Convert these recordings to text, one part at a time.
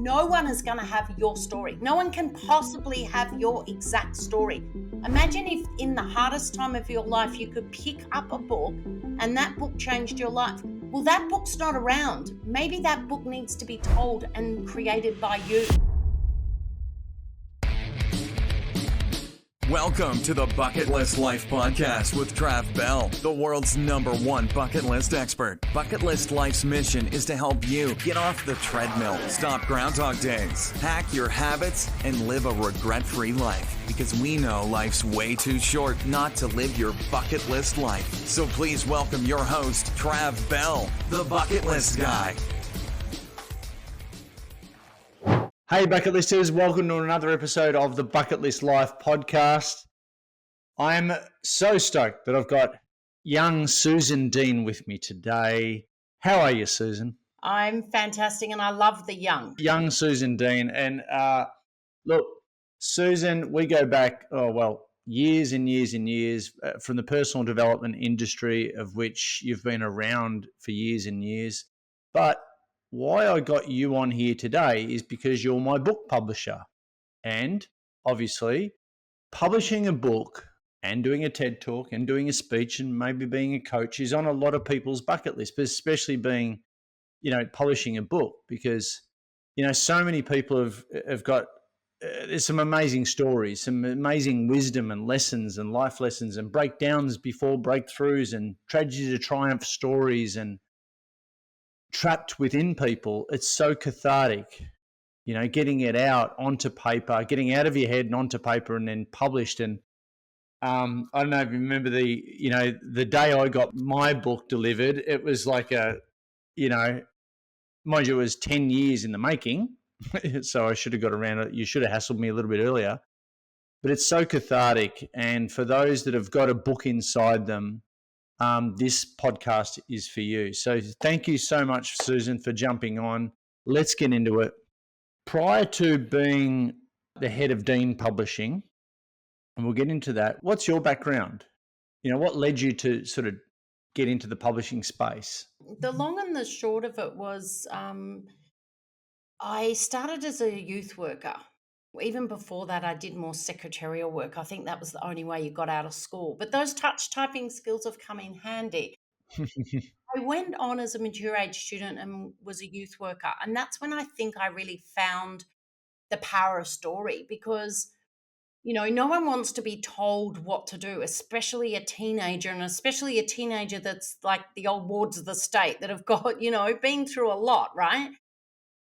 No one is going to have your story. No one can possibly have your exact story. Imagine if in the hardest time of your life you could pick up a book and that book changed your life. Well, that book's not around. Maybe that book needs to be told and created by you. Welcome to the Bucket List Life Podcast with Trav Bell, the world's #1 bucket list expert. Bucket List Life's mission is to help you get off the treadmill, stop Groundhog Days, hack your habits, and live a regret-free life. Because we know life's way too short not to live your bucket list life. So please welcome your host, Trav Bell, the Bucket List Guy. Hey bucket listers, welcome to another episode of the Bucket List Life podcast. I'm so stoked that I've got young Susan Dean with me today. How are you, Susan? I'm fantastic and I love the young. Young Susan Dean. And look, Susan, we go back, years and years and years from the personal development industry, of which you've been around for years and years. But why I got you on here today is because you're my book publisher. And obviously, publishing a book and doing a TED Talk and doing a speech and maybe being a coach is on a lot of people's bucket list, but especially being, publishing a book, because, so many people have got, there's some amazing stories, some amazing wisdom and lessons and life lessons and breakdowns before breakthroughs and tragedy to triumph stories and trapped within people. It's so cathartic, getting it out onto paper, getting out of your head and onto paper and then published. And I don't know if you remember the day I got my book delivered, it was like mind you, it was 10 years in the making. So I should have got around it. You should have hassled me a little bit earlier, but it's so cathartic. And for those that have got a book inside them, this podcast is for you. So thank you so much, Susan, for jumping on. Let's get into it. Prior to being the head of Dean Publishing, and we'll get into that, what's your background? What led you to sort of get into the publishing space? The long and the short of it was I started as a youth worker. Even before that, I did more secretarial work. I think that was the only way you got out of school. But those touch typing skills have come in handy. I went on as a mature age student and was a youth worker. And that's when I think I really found the power of story, because, no one wants to be told what to do, especially a teenager, and especially a teenager that's like the old wards of the state that have got, been through a lot, right?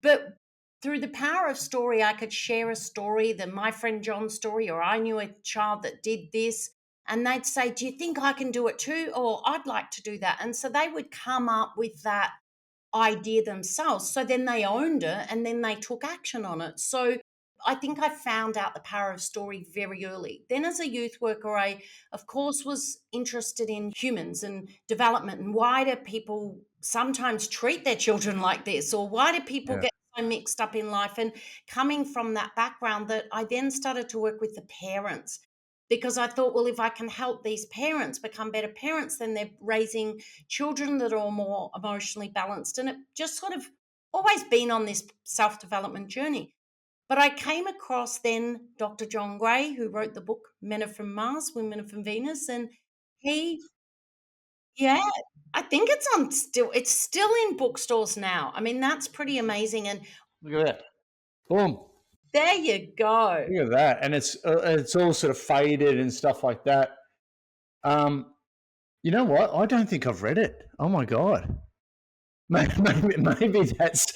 But through the power of story, I could share a story, my friend John's story, or I knew a child that did this, and they'd say, do you think I can do it too? Or I'd like to do that. And so they would come up with that idea themselves. So then they owned it and then they took action on it. So I think I found out the power of story very early. Then as a youth worker, I, of course, was interested in humans and development, and why do people sometimes treat their children like this, or why do people get so mixed up in life? And coming from that background, that I then started to work with the parents, because I thought, well, if I can help these parents become better parents, then they're raising children that are more emotionally balanced. And it just sort of always been on this self-development journey. But I came across then Dr. John Gray, who wrote the book Men Are From Mars, Women Are From Venus. And I think it's still in bookstores now. I mean, that's pretty amazing. And look at that. Boom. There you go. Look at that. And it's all sort of faded and stuff like that. You know what? I don't think I've read it. Oh my God. Maybe that's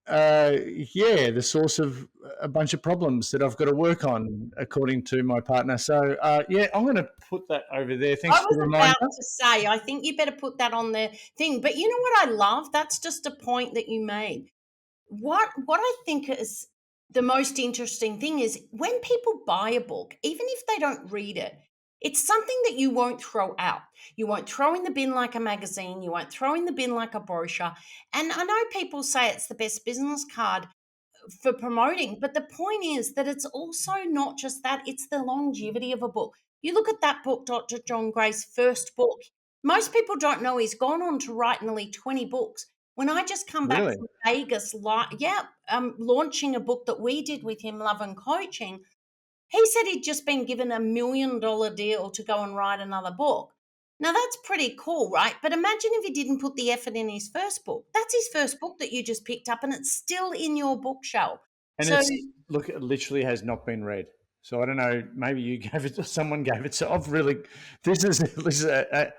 the source of a bunch of problems that I've got to work on, according to my partner. So, I'm going to put that over there. Thanks for reminding me. I was about to say, I think you better put that on the thing. But you know what I love? That's just a point that you made. What I think is the most interesting thing is when people buy a book, even if they don't read it, it's something that you won't throw out. You won't throw in the bin like a magazine. You won't throw in the bin like a brochure. And I know people say it's the best business card for promoting, but the point is that it's also not just that, it's the longevity of a book. You look at that book, Dr. John Gray's first book. Most people don't know he's gone on to write nearly 20 books. When I just come back Really? from Vegas, launching a book that we did with him, Love and Coaching, he said he'd just been given $1 million deal to go and write another book. Now that's pretty cool, right? But imagine if he didn't put the effort in his first book. That's his first book that you just picked up, and it's still in your bookshelf. And So it's look, it literally has not been read. So I don't know. Maybe you gave it. Someone gave it. So I've really. This is a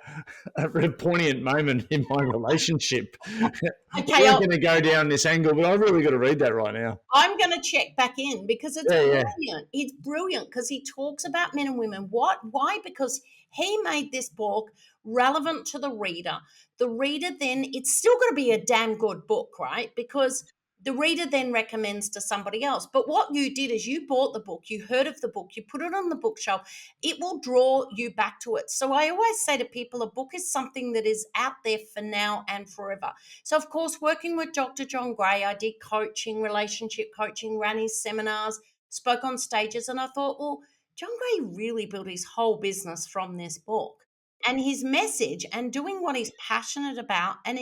really poignant moment in my relationship. okay, We're going to go down this angle, but I've really got to read that right now. I'm going to check back in because it's Yeah, yeah. brilliant. It's brilliant because he talks about men and women. What? Why? Because he made this book relevant to the reader. The reader then, it's still got to be a damn good book, right? Because the reader then recommends to somebody else. But what you did is you bought the book, you heard of the book, you put it on the bookshelf, it will draw you back to it. So I always say to people, a book is something that is out there for now and forever. So, of course, working with Dr. John Gray, I did coaching, relationship coaching, ran his seminars, spoke on stages, and I thought, well, John Gray really built his whole business from this book and his message and doing what he's passionate about. And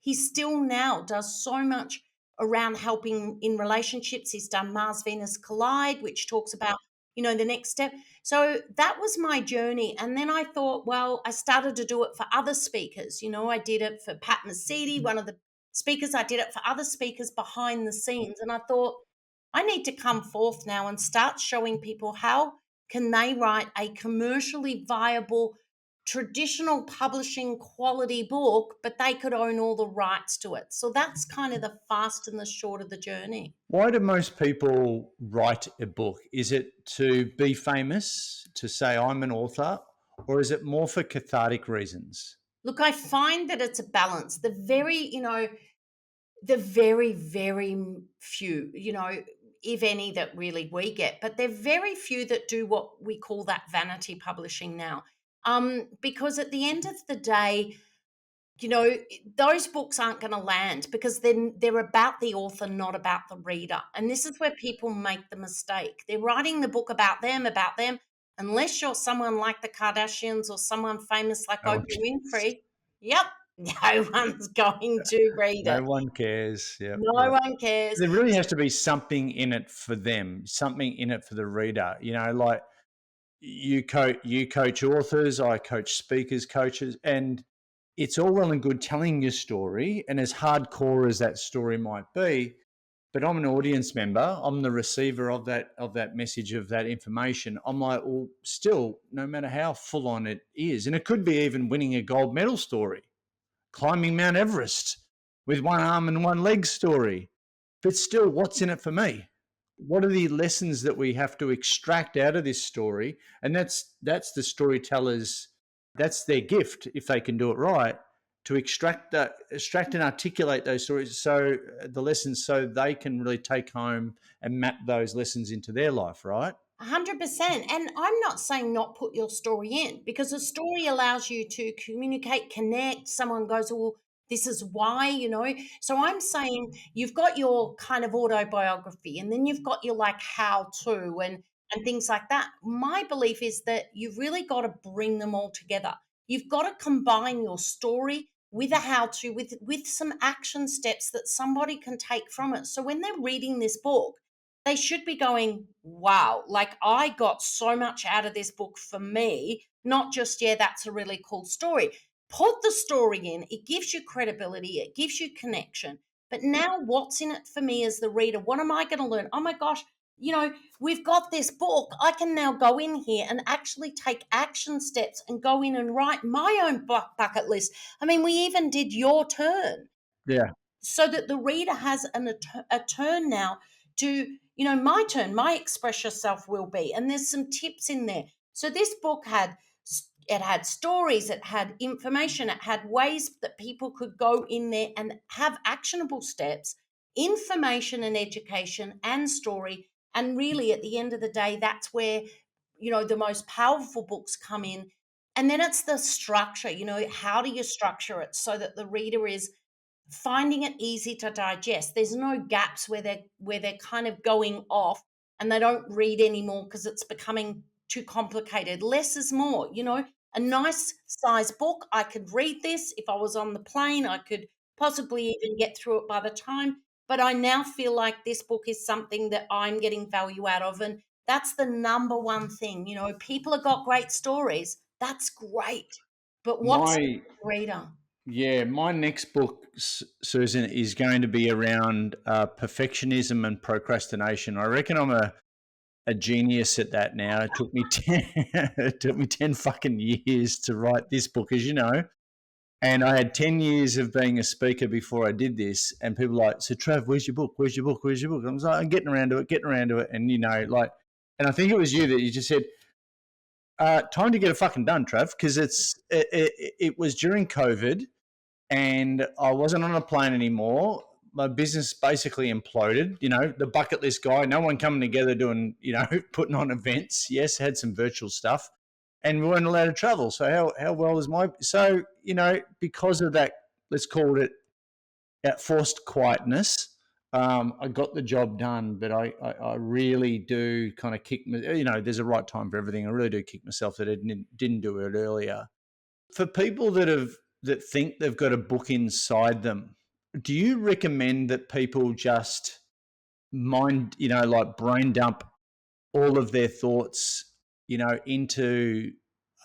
he still now does so much around helping in relationships. He's done Mars Venus Collide, which talks about, the next step. So that was my journey. And then I thought, well, I started to do it for other speakers. I did it for Pat Mesiti, one of the speakers. I did it for other speakers behind the scenes. And I thought, I need to come forth now and start showing people how can they write a commercially viable traditional publishing quality book, but they could own all the rights to it. So that's kind of the fast and the short of the journey. Why do most people write a book? Is it to be famous, to say I'm an author, or is it more for cathartic reasons? Look, I find that it's a balance. The very, very few, if any, that really we get, but they're very few that do what we call that vanity publishing now. Because at the end of the day, those books aren't going to land because then they're about the author, not about the reader. And this is where people make the mistake. They're writing the book about them, unless you're someone like the Kardashians or someone famous like No Oprah one cares. Winfrey. Yep, no one's going to read No it. one cares. Yep, No yep. one cares. There really has to be something in it for them, something in it for the reader. Like you coach authors, I coach speakers, coaches, and it's all well and good telling your story, and as hardcore as that story might be, but I'm an audience member. I'm the receiver of that message, of that information. I'm like, well, still, no matter how full on it is, and it could be even winning a gold medal story, climbing Mount Everest with one arm and one leg story, but still, what's in it for me? What are the lessons that we have to extract out of this story? And that's the storytellers. That's their gift if they can do it right, to extract and articulate those stories, so the lessons, so they can really take home and map those lessons into their life, right? 100%. And I'm not saying not put your story in because a story allows you to communicate, connect. Someone goes, well, this is why. So I'm saying you've got your kind of autobiography and then you've got your like how to and things like that. My belief is that you've really got to bring them all together. You've got to combine your story with a how to, with some action steps that somebody can take from it. So when they're reading this book, they should be going, wow, like I got so much out of this book for me, not just, yeah, that's a really cool story. Put the story in, it gives you credibility, it gives you connection. But now what's in it for me as the reader? What am I going to learn? Oh my gosh, we've got this book. I can now go in here and actually take action steps and go in and write my own bucket list. I mean, we even did your turn Yeah. so that the reader has a turn now to, my turn, my express yourself will be. And there's some tips in there. So this book had stories, it had information, it had ways that people could go in there and have actionable steps, information and education and story. And really, at the end of the day, that's where, the most powerful books come in. And then it's the structure, how do you structure it so that the reader is finding it easy to digest. There's no gaps where they're kind of going off and they don't read anymore because it's becoming too complicated. Less is more. A nice size book. I could read this if I was on the plane. I could possibly even get through it by the time. But I now feel like this book is something that I'm getting value out of. And that's the number one thing. People have got great stories. That's great. But what's My the reader? Yeah, my next book, Susan, is going to be around perfectionism and procrastination. I reckon I'm a genius at that now. It took me 10, it took me 10 fucking years to write this book, as you know. And I had 10 years of being a speaker before I did this. And people were like, so Trav, where's your book? Where's your book? Where's your book? I was like, I'm getting around to it, getting around to it. And, and I think it was you that you just said, time to get it fucking done, Trav, because it was during COVID and I wasn't on a plane anymore. My business basically imploded. The bucket list guy, no one coming together doing, putting on events. Yes, had some virtual stuff, and we weren't allowed to travel. So how well is because of that, let's call it that forced quietness. I got the job done, but I really do kind of kick. There's a right time for everything. I really do kick myself that I didn't do it earlier. For people that think they've got a book inside them, do you recommend that people just like brain dump all of their thoughts, into,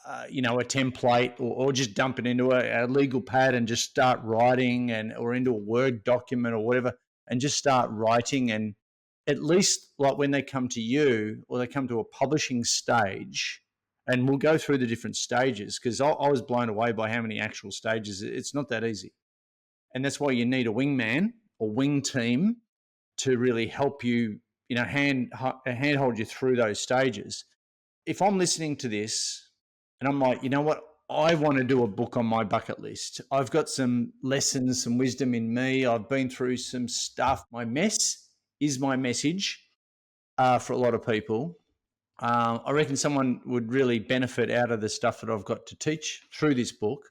a template, or just dump it into a legal pad and just start writing, or into a Word document or whatever, and just start writing? And at least like when they come to you or they come to a publishing stage, and we'll go through the different stages, because I was blown away by how many actual stages. It's not that easy. And that's why you need a wingman or wing team to really help you, handhold you through those stages. If I'm listening to this and I'm like, you know what, I want to do a book on my bucket list. I've got some lessons, some wisdom in me. I've been through some stuff. My mess is my message for a lot of people. I reckon someone would really benefit out of the stuff that I've got to teach through this book.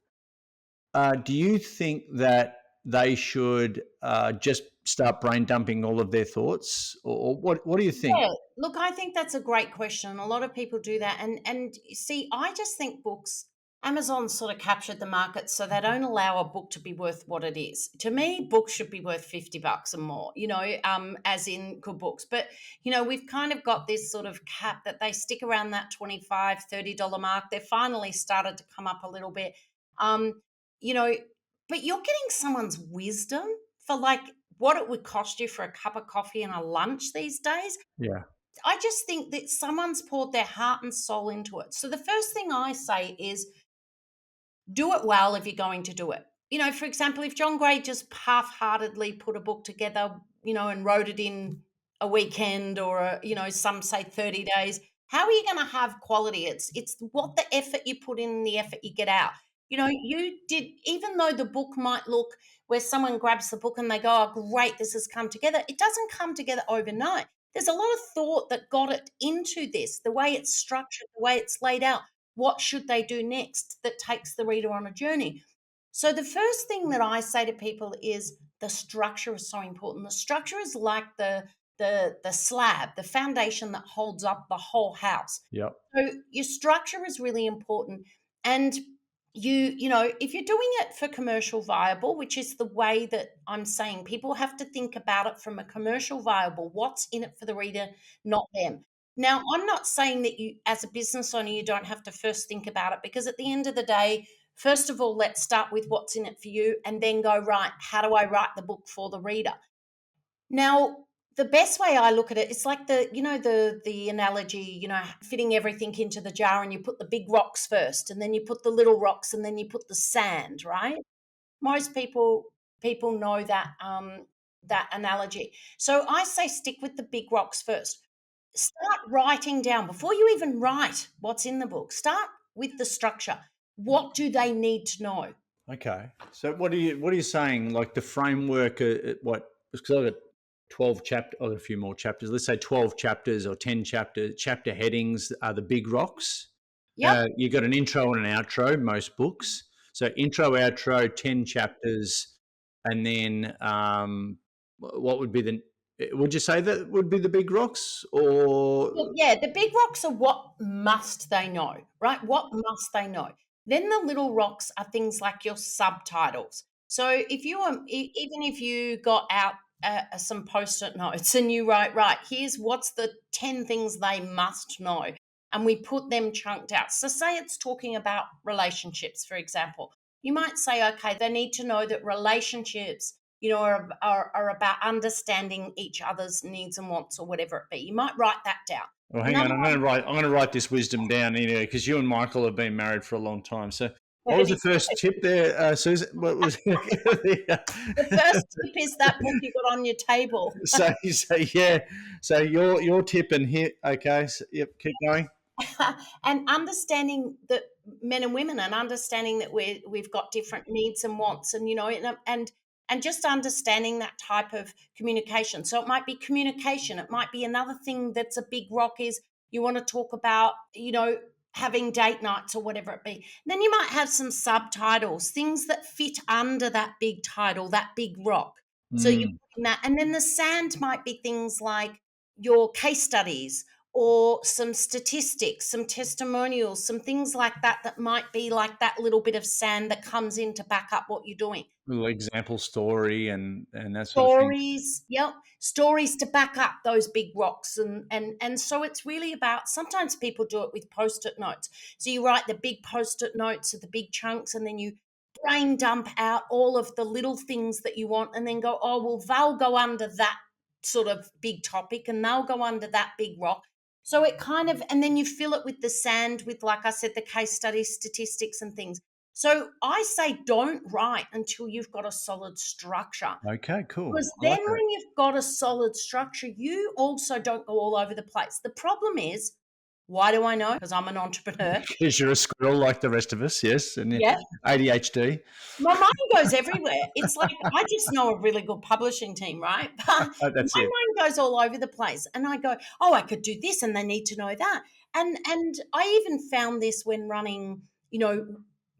Do you think that they should just start brain dumping all of their thoughts, or what do you think? Yeah, look, I think that's a great question. A lot of people do that, and see, I just think books. Amazon sort of captured the market, so they don't allow a book to be worth what it is. To me, books should be worth $50 and more. As in good books. But we've kind of got this sort of cap that they stick around that $25-$30 mark. They've finally started to come up a little bit. Um, you know, but you're getting someone's wisdom for like what it would cost you for a cup of coffee and a lunch these days. Yeah, I just think that someone's poured their heart and soul into it. So the first thing I say is do it well if you're going to do it. For example, if John Gray just half-heartedly put a book together, and wrote it in a weekend or some say 30 days, how are you going to have quality? It's what the effort you put in, the effort you get out. You did, even though the book might look where someone grabs the book and they go, oh, great, this has come together. It doesn't come together overnight. There's a lot of thought that got it into this, the way it's structured, the way it's laid out. What should they do next that takes the reader on a journey? So the first thing that I say to people is the structure is so important. The structure is like the slab, the foundation that holds up the whole house. yeah, So your structure is really important. And if you're doing it for commercial viable, which is the way that I'm saying, people have to think about it from a commercial viable, what's in it for the reader, not them. Now, I'm not saying that you, as a business owner, you don't have to first think about it, because at the end of the day, first of all, let's start with what's in it for you and then go, right, how do I write the book for the reader? Now, the best way I look at it, it's like the analogy, fitting everything into the jar, and you put the big rocks first, and then you put the little rocks, and then you put the sand, right? Most people know that analogy. So I say stick with the big rocks first. Start writing down before you even write what's in the book. Start with the structure. What do they need to know? okay. So what are you saying? Like the framework? What? Because I've got 12 chapters. I've got a few more chapters. Let's say 12 chapters or 10 chapters. Chapter headings are the big rocks. Yep. You've got an intro and an outro. Most books. So intro, outro, 10 chapters, and then what would be the? Would you say that would be the big rocks, or Well, yeah, the big rocks are what must they know, right? What must they know? Then the little rocks are things like your subtitles. So if you even if you got out some post-it notes and you write, right, here's what's the 10 things they must know, and we put them chunked out. So say it's talking about relationships, for example. You might say, okay, they need to know that relationships, are about understanding each other's needs and wants or whatever it be. You might write that down. Well, hang Another on. I'm going to write this wisdom down anyway because you and Michael have been married for a long time. So, what was one. the first tip there, Susan? What was The first tip is that book you got on your table. so yeah. So your tip and hit. Okay. So, yep. Keep going. And understanding that men and women, and understanding that we've got different needs and wants, and and just understanding that type of communication. So it might be communication, it might be another thing that's a big rock is you want to talk about, having date nights or whatever it be. And then you might have some subtitles, things that fit under that big title, that big rock. So you're Mm. putting that, and then the sand might be things like your case studies or some statistics, some testimonials, some things like that that might be like that little bit of sand that comes in to back up what you're doing. Little example story and that sort of thing. Stories, yep, stories to back up those big rocks, and so it's really about. Sometimes people do it with post-it notes. So you write the big post-it notes of the big chunks, and then you brain dump out all of the little things that you want, and then go, oh well, they'll go under that sort of big topic, and they'll go under that big rock. So it kind of, and then you fill it with the sand, with, like I said, the case study statistics and things. So I say don't write until you've got a solid structure. Okay. Cool. Because I then like that. when you've got a solid structure, you also don't go all over the place. The problem is, why do I know? Because I'm an entrepreneur. Because you're a squirrel like the rest of us. Yes. And Yeah. ADHD. My mind goes everywhere. It's like I just know a really good publishing team, right? But That's my it. mind goes all over the place, and I go, "Oh, I could do this, and they need to know that." And I even found this when running,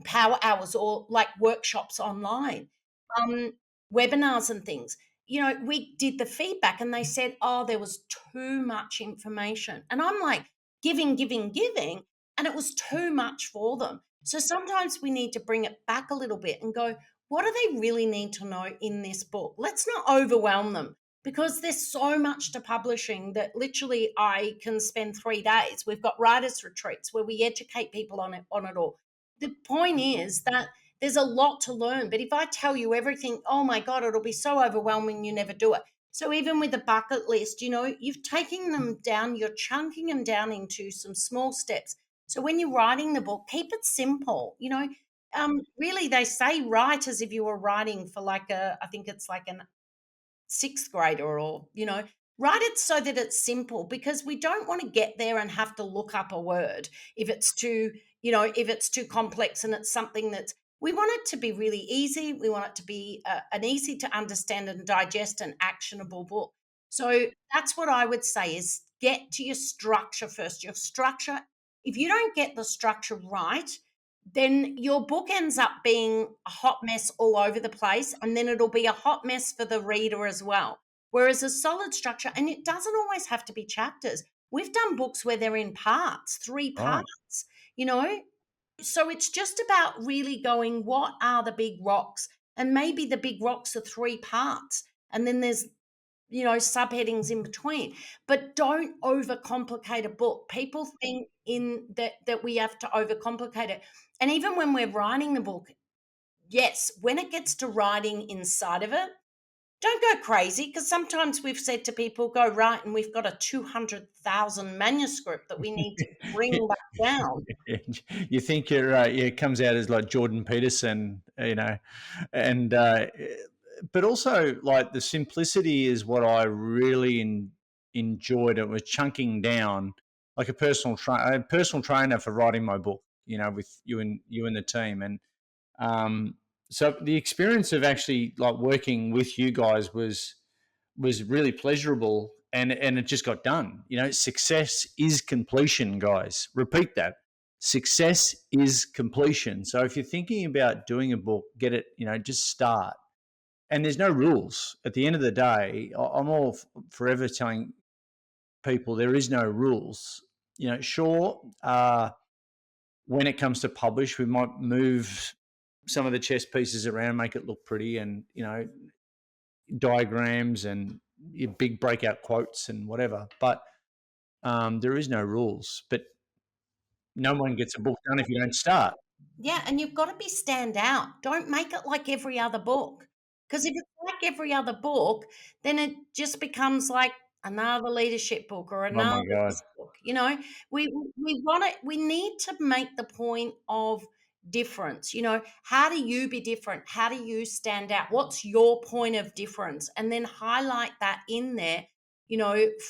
power hours or like workshops online, um, webinars and things. We did the feedback, and they said, "Oh, there was too much information," and I'm like, giving, giving, giving, and it was too much for them. So sometimes we need to bring it back a little bit and go, what do they really need to know in this book? Let's not overwhelm them, because there's so much to publishing that literally I can spend 3 days. We've got writers' retreats where we educate people on it all. The point is that there's a lot to learn. But if I tell you everything, oh my God, it'll be so overwhelming, you never do it. So even with the bucket list, you've taken them down, you're chunking them down into some small steps. So when you're writing the book, keep it simple. Really, they say write as if you were writing for like I think it's like an sixth grader, or write it so that it's simple, because we don't want to get there and have to look up a word if it's too, if it's too complex, and it's something that's, we want it to be really easy. We want it to be an easy to understand and digest and actionable book. So that's what I would say is get to your structure first. Your structure, if you don't get the structure right, then your book ends up being a hot mess all over the place, and then it'll be a hot mess for the reader as well. Whereas a solid structure, and it doesn't always have to be chapters. We've done books where they're in parts, three Right. parts, you know? So it's just about really going, what are the big rocks? And maybe the big rocks are three parts. And then there's subheadings in between. But don't overcomplicate a book. People think in that we have to overcomplicate it. And even when we're writing the book, yes, when it gets to writing inside of it, don't go crazy, because sometimes we've said to people, go right, and we've got a 200,000 manuscript that we need to bring back down. You think it comes out as like Jordan Peterson, and but also like the simplicity is what I really enjoyed. It was chunking down like a personal trainer for writing my book, with you and the team, and um, so the experience of actually like working with you guys was really pleasurable, and it just got done. Success is completion, guys. Repeat that. Success is completion. So if you're thinking about doing a book, get it, just start. And there's no rules. At the end of the day, I'm all forever telling people there is no rules. Sure, when it comes to publish, we might move some of the chess pieces around, make it look pretty, and diagrams and your big breakout quotes and whatever. But there is no rules. But no one gets a book done if you don't start. Yeah, and you've got to be stand out. Don't make it like every other book. Because if it's like every other book, then it just becomes like another leadership book or Oh my another god! this book. We want it. We need to make the point of difference. How do you be different? How do you stand out? What's your point of difference? And then highlight that in there.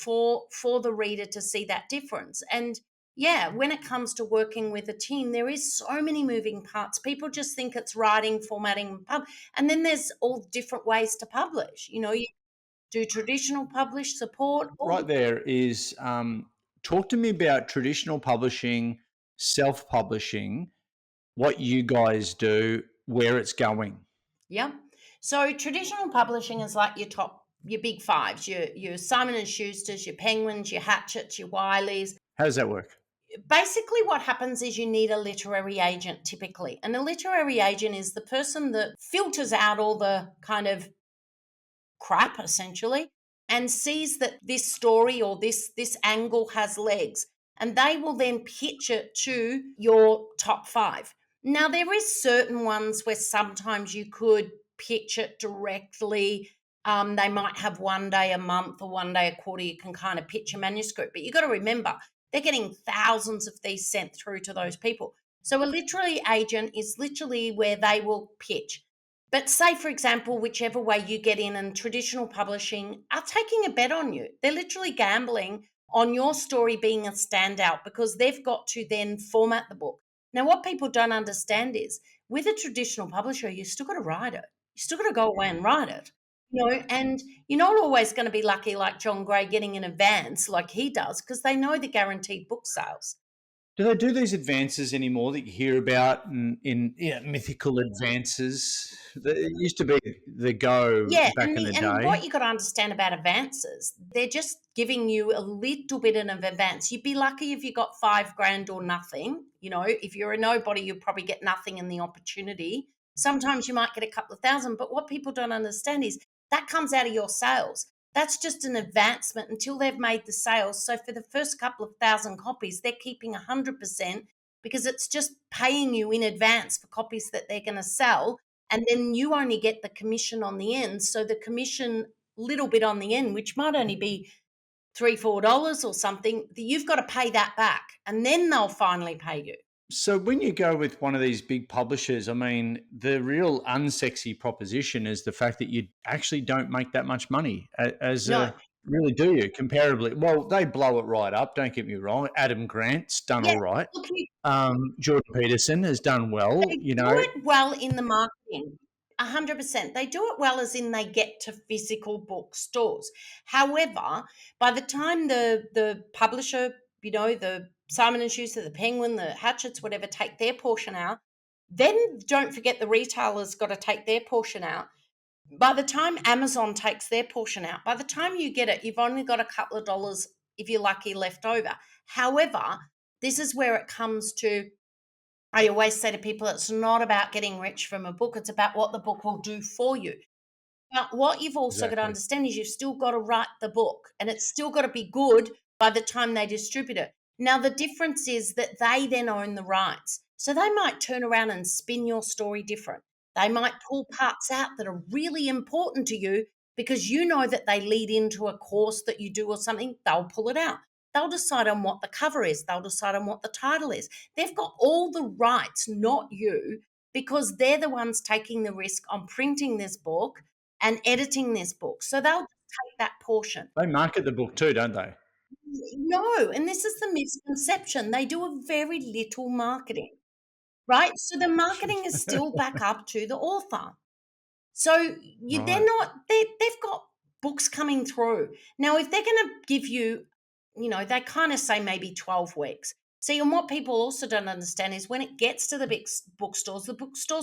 For the reader to see that difference. And yeah, when it comes to working with a team, there is so many moving parts. People just think it's writing, formatting, and then there's all different ways to publish. You do traditional publish support, all Right there is talk to me about traditional publishing, self publishing, what you guys do, where it's going. yeah. So traditional publishing is like your big fives, your Simon and Schuster's, your Penguins, your Hatchets, your Wileys. How does that work? Basically, what happens is you need a literary agent typically, and a literary agent is the person that filters out all the kind of crap essentially and sees that this story or this angle has legs, and they will then pitch it to your top 5. Now there is certain ones where sometimes you could pitch it directly. They might have one day a month or one day a quarter you can kind of pitch a manuscript, but you got to remember they're getting thousands of these sent through to those people. So a literary agent is literally where they will pitch. But say, for example, whichever way you get in, and traditional publishing are taking a bet on you. They're literally gambling on your story being a standout because they've got to then format the book. Now, what people don't understand is with a traditional publisher, you still got to write it. You still got to go away and write it. And you're not always going to be lucky like John Gray getting an advance like he does because they know the guaranteed book sales. Do they do these advances anymore that you hear about in mythical advances? It used to be the go Yeah, back in the and day. what you got to understand about advances, they're just giving you a little bit of advance. You'd be lucky if you got 5 grand or nothing. If you're a nobody, you'll probably get nothing in the opportunity. Sometimes you might get a couple of thousand, but what people don't understand is that comes out of your sales. That's just an advancement until they've made the sales. So for the first couple of thousand copies, they're keeping 100% because it's just paying you in advance for copies that they're going to sell, and then you only get the commission on the end. So the commission little bit on the end, which might only be $3-4 or something, you've got to pay that back, and then they'll finally pay you. So when you go with one of these big publishers, I mean, the real unsexy proposition is the fact that you actually don't make that much money as No. a really, do you, comparably? Well, they blow it right up, don't get me wrong. Adam Grant's done Yeah, all right. look, Jordan Peterson has done well, they do it well in the marketing. 100%. They do it well as in they get to physical bookstores. However, by the time the publisher, the Simon and Schuster, the Penguin, the Hatchets, whatever, take their portion out, then don't forget the retailer's got to take their portion out. By the time Amazon takes their portion out, by the time you get it, you've only got a couple of dollars, if you're lucky, left over. However, this is where it comes to, I always say to people, it's not about getting rich from a book, it's about what the book will do for you. But what you've also got to exactly. understand is you've still got to write the book, and it's still got to be good by the time they distribute it. Now, the difference is that they then own the rights. So they might turn around and spin your story different. They might pull parts out that are really important to you because you know that they lead into a course that you do or something. They'll pull it out. They'll decide on what the cover is. They'll decide on what the title is. They've got all the rights, not you, because they're the ones taking the risk on printing this book and editing this book. So they'll take that portion. They market the book too, don't they? No, and this is the misconception. They do a very little marketing, right? So the marketing is still back up to the author. So they're Right. not, they've got books coming through. Now, if they're going to give you, they kind of say maybe 12 weeks. See, and what people also don't understand is when it gets to the bookstores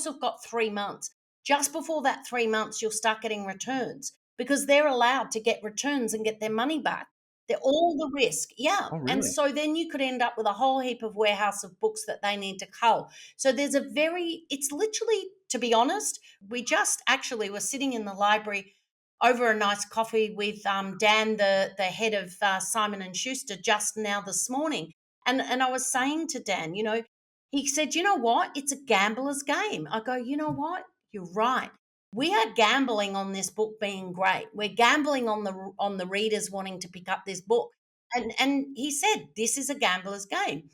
have got 3 months. Just before that 3 months, you'll start getting returns because they're allowed to get returns and get their money back. They're all the risk. Yeah. Oh, And really? so then you could end up with a whole heap of warehouse of books that they need to cull. So it's literally, to be honest, we just actually were sitting in the library over a nice coffee with Dan, the head of Simon and Schuster, just now this morning. And I was saying to Dan, he said, you know what? It's a gambler's game. I go, you know what? You're right. We are gambling on this book being great. We're gambling on the readers wanting to pick up this book. And he said, this is a gambler's game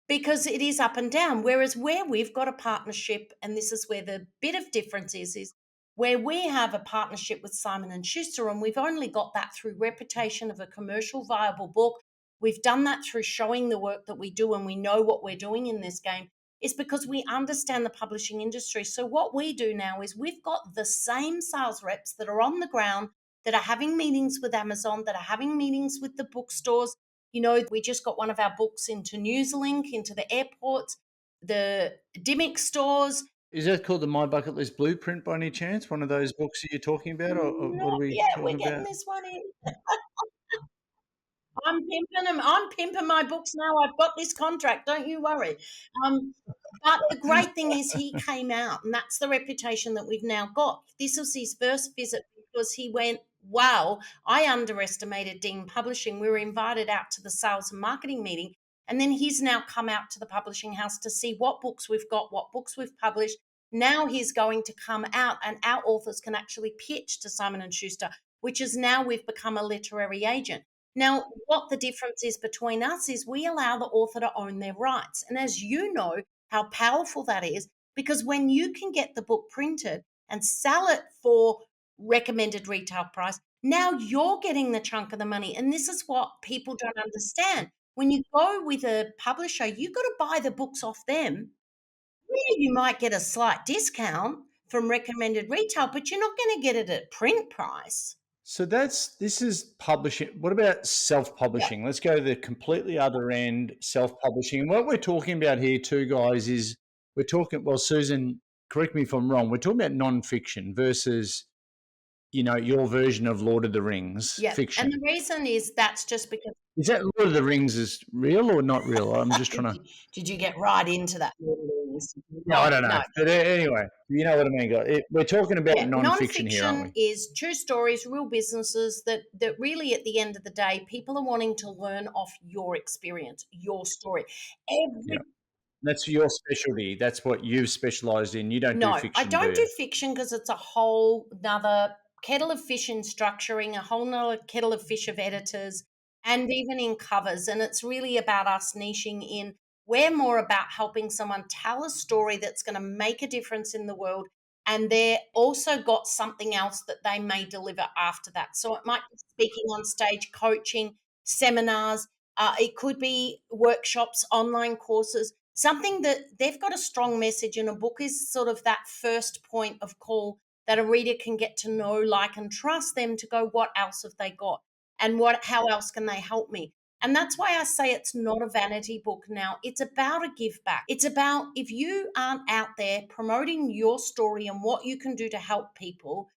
because it is up and down. Whereas where we've got a partnership, and this is where the bit of difference is where we have a partnership with Simon and Schuster, and we've only got that through reputation of a commercial viable book. We've done that through showing the work that we do, and we know what we're doing in this game. Is because we understand the publishing industry. So what we do now is we've got the same sales reps that are on the ground, that are having meetings with Amazon, that are having meetings with the bookstores. We just got one of our books into Newslink, into the airports, the Dimmick stores. Is that called the My Bucket List Blueprint by any chance? One of those books that you're talking about, or what are Not we yet. We're talking getting about? this one in. I'm pimping them. I'm pimping my books now. I've got this contract. Don't you worry. Um, but the great thing is he came out, and that's the reputation that we've now got. This was his first visit because he went, wow, I underestimated Dean Publishing. We were invited out to the sales and marketing meeting, and then he's now come out to the publishing house to see what books we've got, what books we've published. Now he's going to come out, and our authors can actually pitch to Simon and Schuster, which is now we've become a literary agent. Now, what the difference is between us is we allow the author to own their rights. And as you know, how powerful that is, because when you can get the book printed and sell it for recommended retail price, now you're getting the chunk of the money. And this is what people don't understand. When you go with a publisher, you've got to buy the books off them. Yeah, you might get a slight discount from recommended retail, but you're not going to get it at print price. So this is publishing. What about Yeah. self-publishing? Let's go to the completely other end, self-publishing. And what we're talking about here too, guys, is we're talking, well, Susan, correct me if I'm wrong, we're talking about non-fiction versus, your version of Lord of the Rings Yeah. And the fiction. reason is that's just because Is that Lord of the Rings is real or not real? I'm just trying to. did you get right into that? Yeah, I No, don't know. no. But anyway, you know what I mean, guys. We're talking about Yeah, non-fiction here, aren't nonfiction we? is true stories, real businesses that really, at the end of the day, people are wanting to learn off your experience, your story. Yeah. Every That's your specialty. That's what you've specialized in. You don't do No, I fiction, do don't do you? fiction because it's a whole nother kettle of fish in structuring, a whole nother kettle of fish of editors, and even in covers. And it's really about us niching in. We're more about helping someone tell a story that's going to make a difference in the world. And they're also got something else that they may deliver after that. So it might be speaking on stage, coaching, seminars. It could be workshops, online courses, something that they've got a strong message, and a book is sort of that first point of call that a reader can get to know, like, and trust them to go, what else have they got, and how else can they help me? And that's why I say it's not a vanity book now. It's about a give back. It's about, if you aren't out there promoting your story and what you can do to help people,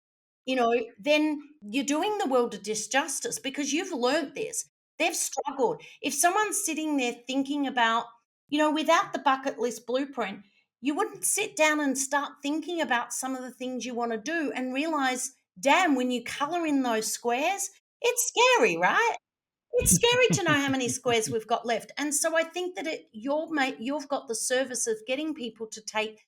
then you're doing the world a disjustice, because you've learnt this. They've struggled. If someone's sitting there thinking about, without the bucket list blueprint, you wouldn't sit down and start thinking about some of the things you want to do and realize, damn, when you color in those squares, it's scary, right? It's scary to know how many squares we've got left. And so I think that you've got the service of getting people to take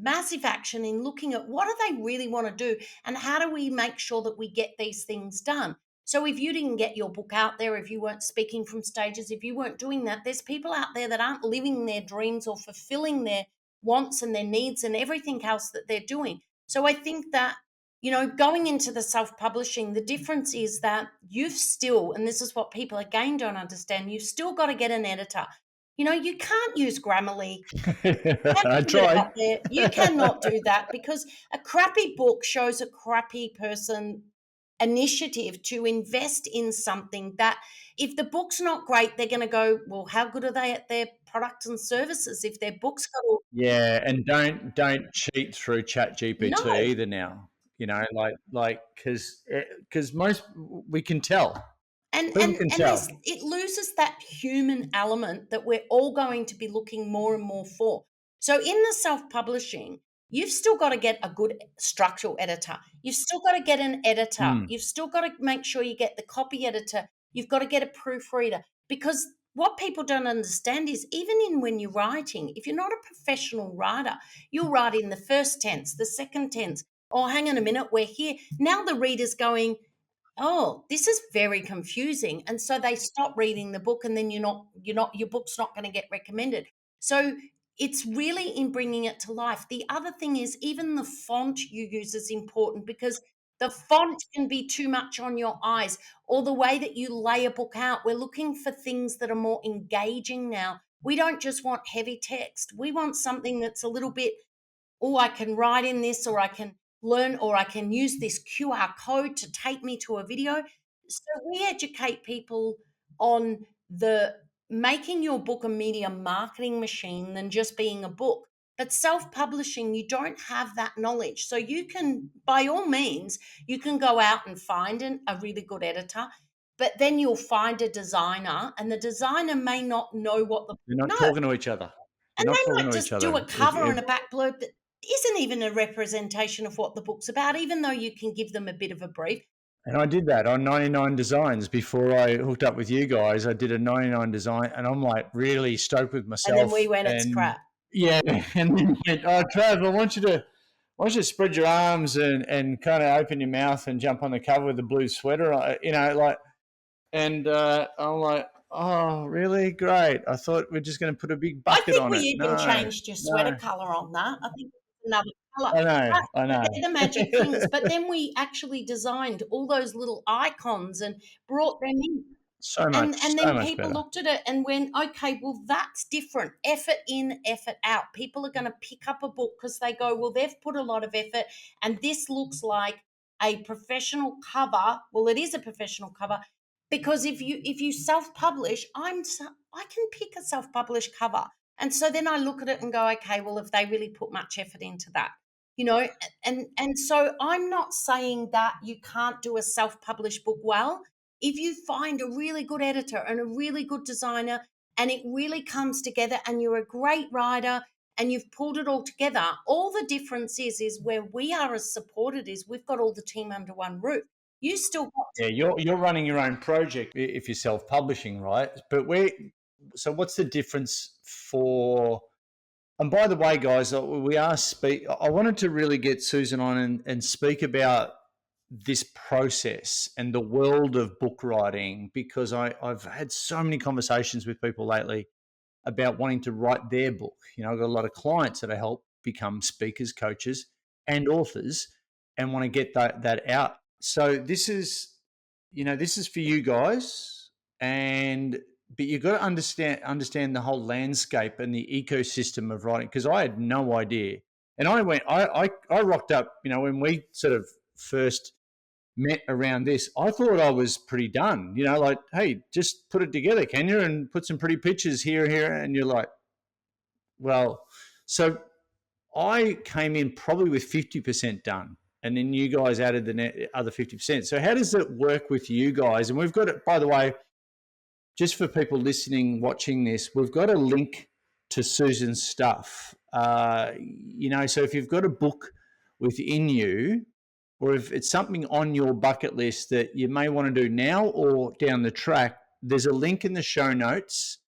massive action in looking at what do they really want to do, and how do we make sure that we get these things done. So if you didn't get your book out there, if you weren't speaking from stages, if you weren't doing that, there's people out there that aren't living their dreams or fulfilling their wants and their needs and everything else that they're doing. So I think that, going into the self-publishing, the difference is that you've still, and this is what people again don't understand, you've still got to get an editor. You can't use Grammarly. Have I to put it tried. out there. You cannot do that, because a crappy book shows a crappy person initiative to invest in something that, if the book's not great, they're going to go, well, how good are they at their products and services if their book's got all. Yeah, and don't cheat through Chat GPT No. either now. Because most we can tell. People can there's, tell. it loses that human element that we're all going to be looking more and more for. So in the self-publishing, you've still got to get a good structural editor. You've still got to get an editor. Mm. You've still got to make sure you get the copy editor. You've got to get a proofreader, because what people don't understand is, even in when you're writing, if you're not a professional writer, you'll write in the first tense, the second tense. Oh, hang on a minute, we're here. Now the reader's going, oh, this is very confusing. And so they stop reading the book, and then your book's not going to get recommended. So it's really in bringing it to life. The other thing is, even the font you use is important, because the font can be too much on your eyes, or the way that you lay a book out. We're looking for things that are more engaging now. We don't just want heavy text. We want something that's a little bit, oh, I can write in this, or I can learn, or I can use this QR code to take me to a video. So we educate people on the making your book a media marketing machine than just being a book. But self-publishing, you don't have that knowledge. So you can, by all means, you can go out and find a really good editor, but then you'll find a designer, and the designer may not know what the They're not no, talking to each other. They're and not they talking might to each just do a other. cover and a back blurb that isn't even a representation of what the book's about, even though you can give them a bit of a brief. And I did that on 99 Designs before I hooked up with you guys. I did a 99 design, and I'm like really stoked with And then myself. we went, it's And crap. yeah, and then went, oh, Trav, I want you to spread your arms and kind of open your mouth and jump on the cover with the blue sweater, like. And I'm like, oh, really? Great. I thought we're just going to put a big I bucket think on we it. even No, changed your sweater no. color on that. I think it's another color. I know, But I know. they're the magic things. But then we actually designed all those little icons and brought them in. And So then much people better. looked at it and went, okay, well, that's different. Effort in, effort out. People are going to pick up a book because they go, well, they've put a lot of effort, and this looks like a professional cover. Well, it is a professional cover, because if you self-publish, I can pick a self-published cover. And so then I look at it and go, okay, well, if they really put much effort into that, and so I'm not saying that you can't do a self-published book well. If you find a really good editor and a really good designer, and it really comes together, and you're a great writer, and you've pulled it all together, all the difference is where we are as supported is we've got all the team under one roof. You still got to, Yeah, you're running your own project if you're self-publishing, right? But so what's the difference for? And by the way, guys, we are I wanted to really get Susan on and speak about this process and the world of book writing, because I've had so many conversations with people lately about wanting to write their book. I've got a lot of clients that I help become speakers, coaches, and authors, and want to get that out. So this is for you guys, and but you've got to understand the whole landscape and the ecosystem of writing, because I had no idea. And I rocked up, when we sort of first met around this. I thought I was pretty done, like, hey, just put it together, can you? And put some pretty pictures here. And you're like, well, so I came in probably with 50% done. And then you guys added the other 50%. So how does it work with you guys? And we've got it, by the way, just for people listening, watching this, we've got a link to Susan's stuff. So if you've got a book within you, or if it's something on your bucket list that you may want to do now or down the track, there's a link in the show notes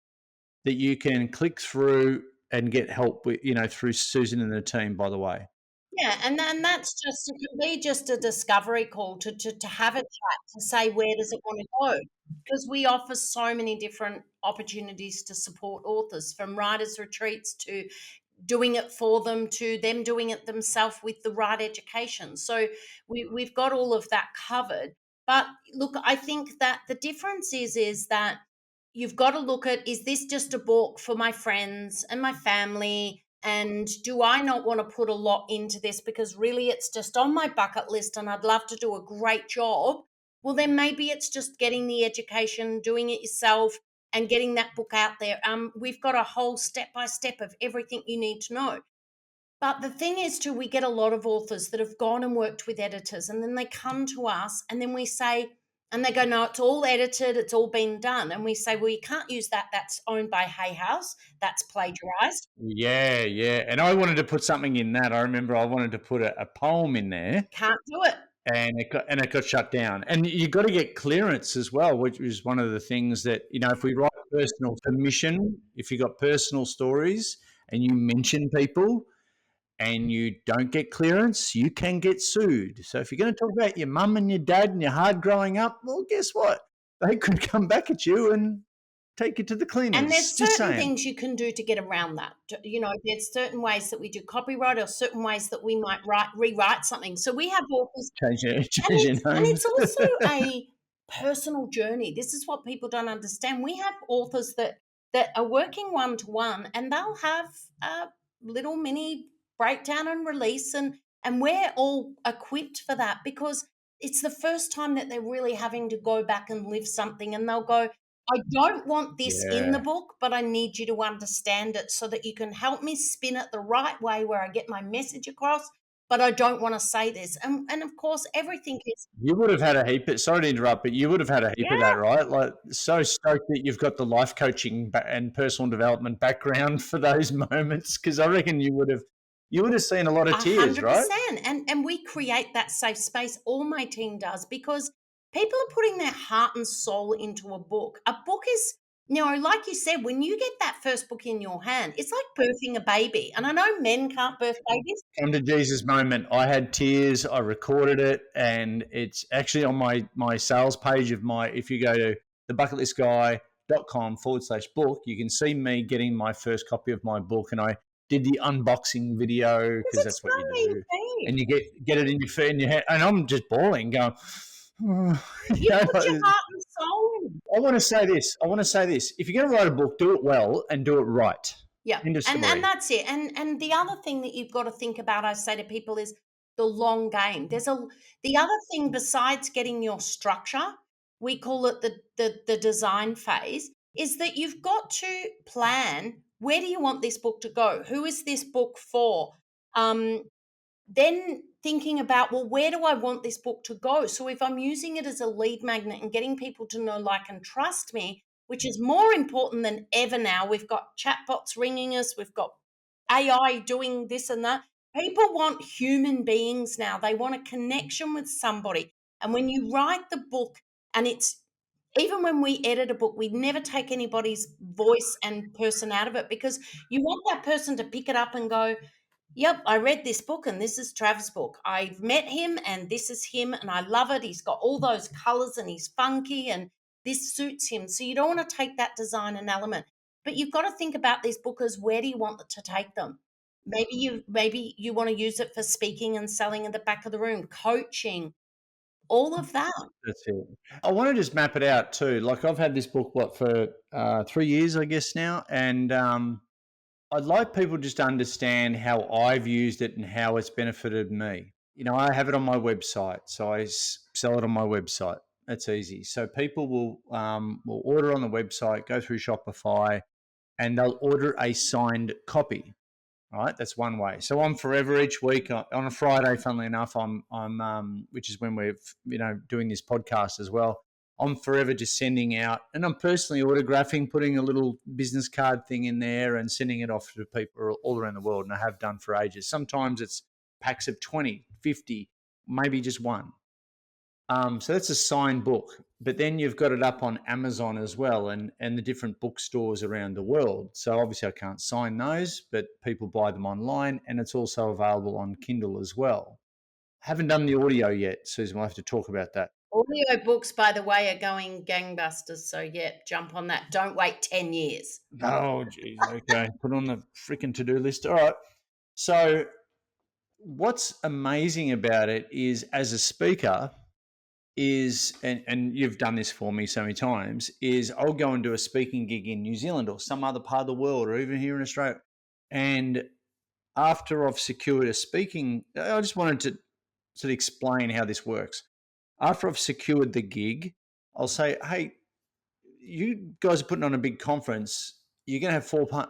that you can click through and get help with, through Susan and the team, by the way. yeah, and then that's just, it can be just a discovery call to have a chat, to say, where does it want to go? Because we offer so many different opportunities to support authors, from writers' retreats to doing it for them, to them doing it themselves with the right education. So we've got all of that covered. But look, I think that the difference is that you've got to look at, is this just a book for my friends and my family? And do I not want to put a lot into this because really it's just on my bucket list and I'd love to do a great job? Well, then maybe it's just getting the education, doing it yourself, and getting that book out there. We've got a whole step by step of everything you need to know. But the thing is, too, we get a lot of authors that have gone and worked with editors, and then they come to us, and then we say, And they go, no, it's all edited, it's all been done. And we say, well, you can't use that. That's owned by Hay House. That's plagiarized. Yeah, yeah. And I wanted to put something in that. I remember I wanted to put a poem in there, Can't do it. and it got shut down. And you got to get clearance as well, which is one of the things that, if we write personal permission, if you got personal stories and you mention people and you don't get clearance, you can get sued. So if you're going to talk about your mum and your dad and your hard growing up, well, guess what? They could come back at you and take you to the And cleaners. there's Just certain saying. things you can do to get around that. There's certain ways that we do copyright or certain ways that we might rewrite something. So we have authors, Change your and names. it's also a personal journey. This is what people don't understand. We have authors that are working one to one, and they'll have a little mini breakdown and release, and we're all equipped for that because it's the first time that they're really having to go back and live something, and they'll go, I don't want this in the Yeah. book, but I need you to understand it so that you can help me spin it the right way where I get my message across, but I don't want to say this. And of course, everything is, You would have had a heap of, sorry to interrupt, but you would have had a heap of that, yeah, right? Like, so stoked that you've got the life coaching and personal development background for those moments, because I reckon you would have seen a lot of tears, right? 100%. And we create that safe space. All my team does because people are putting their heart and soul into a book. A book is, like you said, when you get that first book in your hand, it's like birthing a baby. And I know men can't birth babies. Come to Jesus moment. I had tears. I recorded it, and it's actually on my sales page of my. If you go to thebucketlistguy.com/book, you can see me getting my first copy of my book, and I did the unboxing video Because because it's that's what you so do, easy. and you get it in your feet in your hand, and I'm just bawling, going. You put your heart and soul in. I want to say this. I want to say this. If you're going to write a book, do it well and do it right. Yeah, End of and story. that's it. And the other thing that you've got to think about, I say to people, is the long game. The other thing besides getting your structure, we call it the design phase, is that you've got to plan, where do you want this book to go? Who is this book for? Um, then thinking about, well, where do I want this book to go? So if I'm using it as a lead magnet and getting people to know, like, and trust me, which is more important than ever now, we've got chatbots ringing us, we've got AI doing this and that. People want human beings now. They want a connection with somebody. And when you write the book, and it's, even when we edit a book, we never take anybody's voice and person out of it because you want that person to pick it up and go, yep, I read this book and this is Trav's book. I've met him and this is him and I love it. He's got all those colors and he's funky and this suits him. So you don't want to take that design and element. But you've got to think about these bookers, where do you want to take them? Maybe you want to use it for speaking and selling in the back of the room, coaching, all of that. That's it. I want to just map it out too. Like I've had this book, for 3 years, I guess now. And I'd like people just to understand how I've used it and how it's benefited me. I have it on my website. So I sell it on my website. That's easy. So people will order on the website, go through Shopify, and they'll order a signed copy. Right, that's one way. So I'm forever each week on a Friday. Funnily enough, I'm which is when we're doing this podcast as well. I'm forever just sending out, and I'm personally autographing, putting a little business card thing in there, and sending it off to people all around the world. And I have done for ages. Sometimes it's packs of 20, 50, maybe just one. So that's a signed book, but then you've got it up on Amazon as well, and the different bookstores around the world. So obviously I can't sign those, but people buy them online, and it's also available on Kindle as well. Haven't done the audio yet, Susan. We'll have to talk about that. Audio books, by the way, are going gangbusters. So, yeah, jump on that. Don't wait 10 years. Oh, geez. Okay. Put on the freaking to-do list. All right. So what's amazing about it is, as a speaker, and you've done this for me so many times, is I'll go and do a speaking gig in New Zealand or some other part of the world or even here in Australia. And after I've secured a speaking, I just wanted to sort of explain how this works. After I've secured the gig, I'll say, hey, you guys are putting on a big conference. You're going to have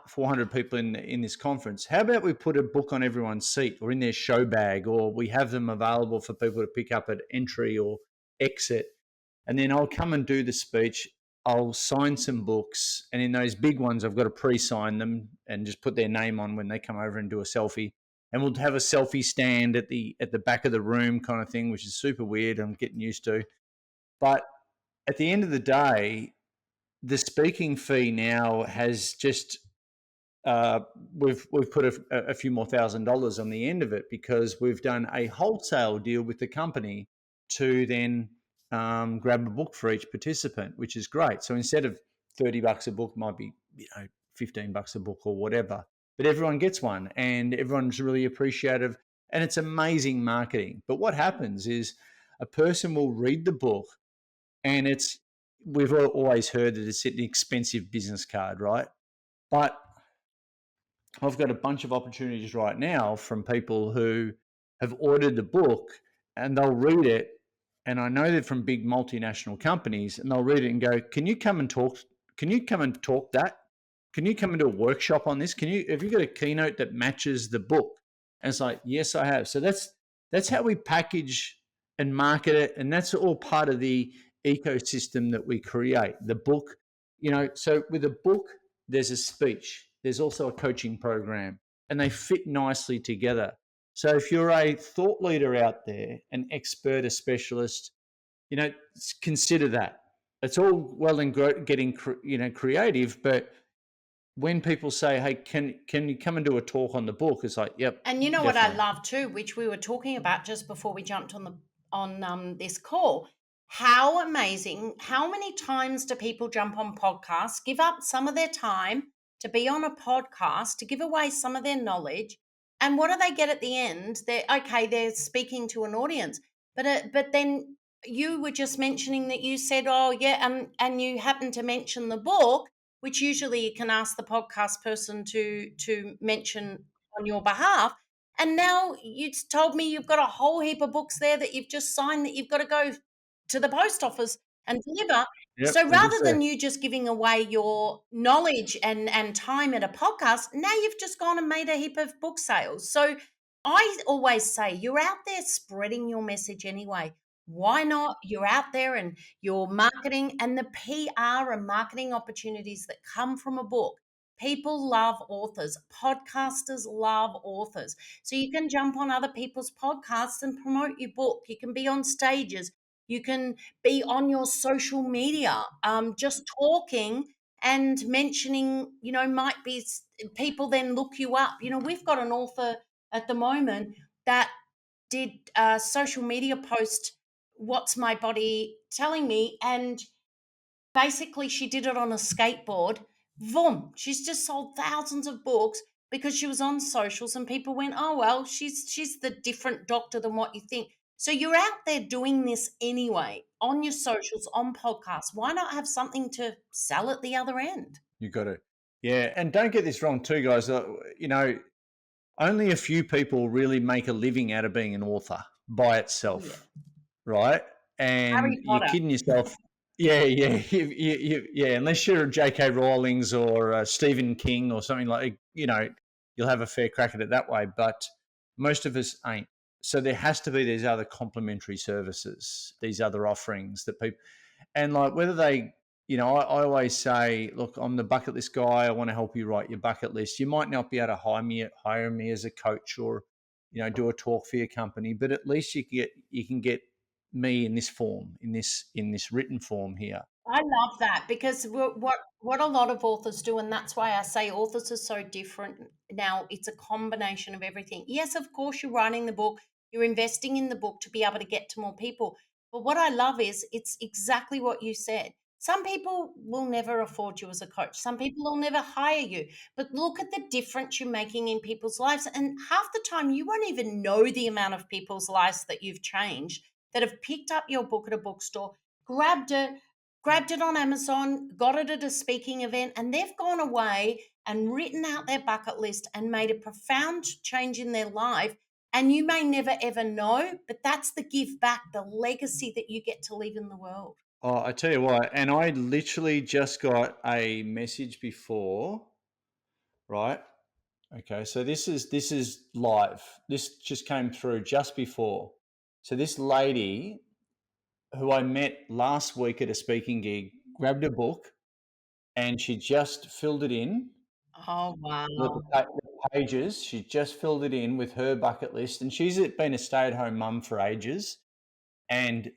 400 people in this conference. How about we put a book on everyone's seat or in their show bag, or we have them available for people to pick up at entry or exit, and then I'll come and do the speech. I'll sign some books, and in those big ones, I've got to pre-sign them and just put their name on when they come over and do a selfie. And we'll have a selfie stand at the back of the room, kind of thing, which is super weird. I'm getting used to, but at the end of the day, the speaking fee now has just we've put a few more $1,000s on the end of it because we've done a wholesale deal with the company to then grab a book for each participant, which is great. So instead of $30 a book, might be $15 a book or whatever, but everyone gets one and everyone's really appreciative, and it's amazing marketing. But what happens is a person will read the book, and we've always heard that it's an expensive business card, right? But I've got a bunch of opportunities right now from people who have ordered the book and they'll read it. And I know they're from big multinational companies, and they'll read it and go, "Can you come and talk? Can you come and talk that? Can you come and do a workshop on this? Have you got a keynote that matches the book?" And it's like, "Yes, I have." So that's how we package and market it. And that's all part of the ecosystem that we create. The book, so with a book, there's a speech, there's also a coaching program, and they fit nicely together. So if you're a thought leader out there, an expert, a specialist, consider that. It's all well and getting creative, but when people say, "Hey, can you come and do a talk on the book?" It's like, "Yep." And you know definitely. what I love too, which we were talking about just before we jumped on this call. How amazing! How many times do people jump on podcasts, give up some of their time to be on a podcast, to give away some of their knowledge, and what do they get at the end? They're speaking to an audience, but then you were just mentioning that you said, "Oh yeah," and you happen to mention the book, which usually you can ask the podcast person to mention on your behalf. And now you told me you've got a whole heap of books there that you've just signed that you've got to go to the post office and deliver. Yep, So they're just rather there. than you just giving away your knowledge and time at a podcast, now you've just gone and made a heap of book sales. So I always say you're out there spreading your message anyway. Why not? You're out there and you're marketing, and the PR and marketing opportunities that come from a book. People love authors. Podcasters love authors. So you can jump on other people's podcasts and promote your book. You can be on stages. You can be on your social media, just talking and mentioning, might be people then look you up. We've got an author at the moment that did a social media post, "What's my body telling me?" And basically, she did it on a skateboard. Vroom. She's just sold thousands of books because she was on socials and people went, "Oh well, she's the different doctor than what you think." So you're out there doing this anyway on your socials, on podcasts. Why not have something to sell at the other end? You got to, yeah. And don't get this wrong, too, guys. Only a few people really make a living out of being an author by Yeah. itself, right? And Harry you're Potter. kidding yourself. Yeah, yeah, yeah. Unless you're J.K. Rowling's or Stephen King or something like, you'll have a fair crack at it that way. But most of us ain't. So there has to be these other complementary services, these other offerings that people, and like whether they, I always say, "Look, I'm the bucket list guy. I want to help you write your bucket list." You might not be able to hire me as a coach or, do a talk for your company, but at least you can get me in this form, in this written form here. I love that because what a lot of authors do, and that's why I say authors are so different now. It's a combination of everything. Yes, of course, you're writing the book, you're investing in the book to be able to get to more people. But what I love is it's exactly what you said. Some people will never afford you as a coach. Some people will never hire you. But look at the difference you're making in people's lives. And half the time, you won't even know the amount of people's lives that you've changed that have picked up your book at a bookstore, grabbed it on Amazon, got it at a speaking event, and they've gone away and written out their bucket list and made a profound change in their life. And you may never ever know, but that's the give back, the legacy that you get to leave in the world. Oh, I tell you what, and I literally just got a message before, right? Okay, so this is live. This just came through just before. So this lady who I met last week at a speaking gig, grabbed a book and she just filled it in. Oh, wow. The pages, she just filled it in with her bucket list. And she's been a stay at home mum for ages. And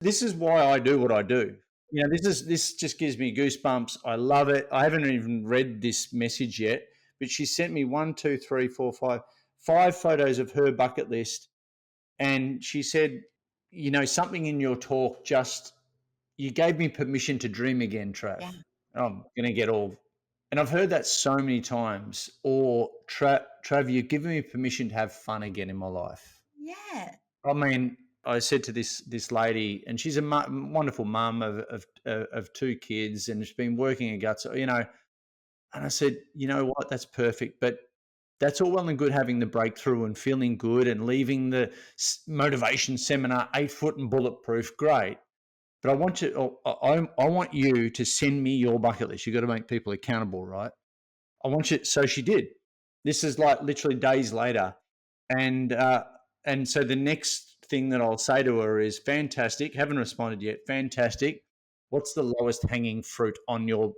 this is why I do what I do. This just gives me goosebumps. I love it. I haven't even read this message yet, but she sent me one, two, three, four, five photos of her bucket list. And she said, something in your talk just you gave me permission to dream again, Trav. Yeah. I'm going to get all, and I've heard that so many times. Or Trav, you've given me permission to have fun again in my life. Yeah. I mean, I said to this lady, and she's a wonderful mum of two kids, and she's been working her guts, And I said, you know what, that's perfect, but that's all well and good having the breakthrough and feeling good and leaving the motivation seminar 8 foot and bulletproof. Great. But I want you to send me your bucket list. You've got to make people accountable, right? I want you. So she did. This is like literally days later, and so the next thing that I'll say to her is, fantastic. Haven't responded yet. Fantastic. What's the lowest hanging fruit on your